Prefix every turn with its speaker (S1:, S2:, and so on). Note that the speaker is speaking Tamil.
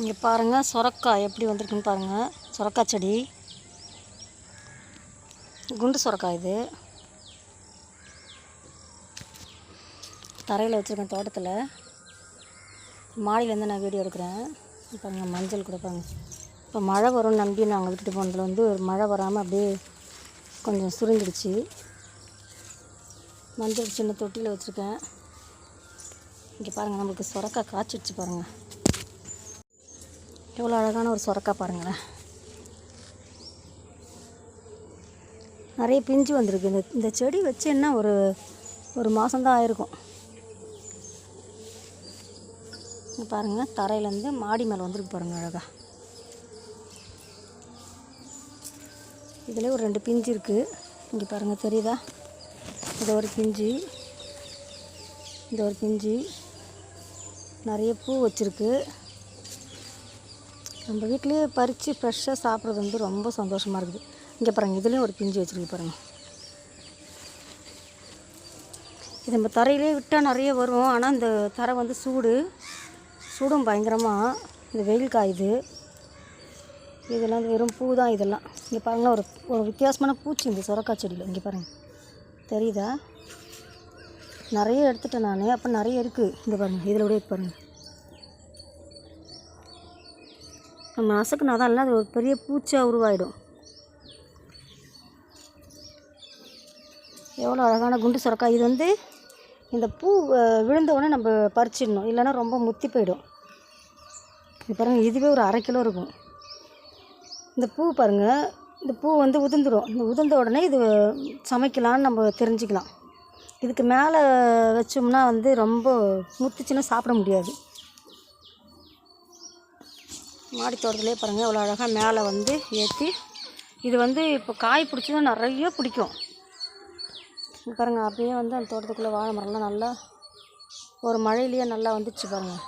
S1: இங்கே பாருங்கள் சுரக்காய் எப்படி வந்திருக்குன்னு பாருங்கள். சுரக்காய் செடி, குண்டு சுரக்காய். இது தரையில் வச்சுருக்கேன் தோட்டத்தில். மாடியிலேருந்து நான் வீடியோ எடுக்கிறேன். பாருங்கள் மஞ்சள் கூட பாருங்கள். இப்போ மழை வரும்னு நம்பி நாங்கள் விட்டுட்டு போனதில் வந்து ஒரு மழை வராமல் அப்படியே கொஞ்சம் சுருங்கிடுச்சு. மஞ்சள் சின்ன தொட்டியில் வச்சுருக்கேன். இங்கே பாருங்கள் நம்மளுக்கு சுரக்காய் காய்ச்சிடுச்சு பாருங்கள். எவ்வளோ அழகான ஒரு சுரக்காய் பாருங்களேன். நிறைய பிஞ்சு வந்திருக்கு. இந்த செடி வச்சு என்ன ஒரு மாதம்தான் ஆயிருக்கும். பாருங்கள் தரையிலேருந்து மாடி மேலே வந்துருக்கு பாருங்கள் அழகாக. இதில் ஒரு 2 பிஞ்சு இருக்குது. இங்கே பாருங்கள் தெரியுதா? இது ஒரு பிஞ்சு, இந்த ஒரு பிஞ்சு. நிறைய பூ வச்சுருக்கு. நம்ம வீட்டிலேயே பறித்து ஃப்ரெஷ்ஷாக சாப்பிட்றது வந்து ரொம்ப சந்தோஷமாக இருக்குது. இங்கே பாருங்கள் இதுலேயும் ஒரு பிஞ்சு வச்சுருக்கு பாருங்கள். இது நம்ம தரையிலே விட்டால் நிறைய வரும். ஆனால் இந்த தரை வந்து சூடும் பயங்கரமாக. இந்த வெயில் காயுது. இதெல்லாம் வெறும் பூ தான் இதெல்லாம். இங்கே பாருங்கள் ஒரு வித்தியாசமான பூச்சி இந்த சுரக்காய் செடியில். இங்கே பாருங்கள் தெரியுதா? நிறைய எடுத்துட்டேன் நான். அப்போ நிறைய இருக்குது. இங்கே பாருங்கள் இதில் கூட பாருங்கள். நம்ம நசுக்குனா தான் இல்லை அது ஒரு பெரிய பூச்சியாக உருவாயிடும். எவ்வளோ அழகான குண்டு சுரக்காய். இது வந்து இந்த பூ விழுந்த உடனே நம்ம பறிச்சிடணும், இல்லைன்னா ரொம்ப முத்தி போயிடும். இது பாருங்கள் இதுவே ஒரு 1/2 கிலோ இருக்கும். இந்த பூ பாருங்கள், இந்த பூ வந்து உதிர்ந்துடும். இந்த உதிர்ந்த உடனே இது சமைக்கலான்னு நம்ம தெரிஞ்சுக்கலாம். இதுக்கு மேலே வச்சோம்னா வந்து ரொம்ப முத்துச்சுன்னா சாப்பிட முடியாது. மாடி தோட்டத்துலேயே பாருங்கள் எவ்வளோ அழகாக மேலே வந்து ஏற்றி. இது வந்து இப்போ காய் பிடிச்சதும் நிறைய பிடிக்கும். பாருங்கள் அப்படியே வந்து அந்த தோட்டத்துக்குள்ளே வாழை மரம்லாம் நல்லா ஒரு மழையிலேயே நல்லா வந்துடுச்சு பாருங்கள்.